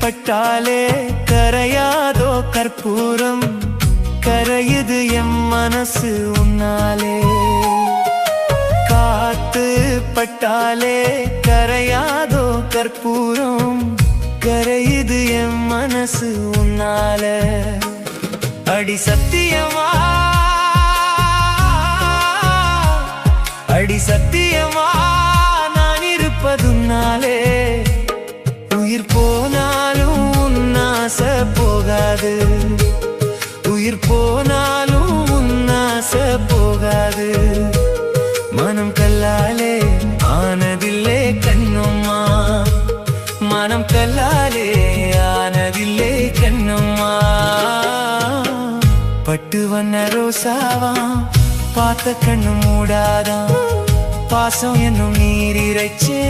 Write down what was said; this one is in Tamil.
பட்டாலே கரையாதோ கற்பூரம், கரையுது எம் மனசு உன்னாலே. காத்து பட்டாலே கரையாதோ கற்பூரம், கரையுது எம் மனசு உன்னால. அடி சத்தியமா, அடி சத்தியமா நான் இருப்பதுன்னாலே. உயிர் போனாலும் உன்னாச போகாது, உயிர் போனாலும் உன்னாச போகாது. மனம் கல்லாலே ஆனதில்லே கண்ணம்மா, மனம் கல்லாலே ஆனதில்லே கண்ணம்மா. பட்டு வண்ண ரோசாவா பார்த்த கண்ணு மூடாதான், பாசம் என்னும் நீர் இறைச்சே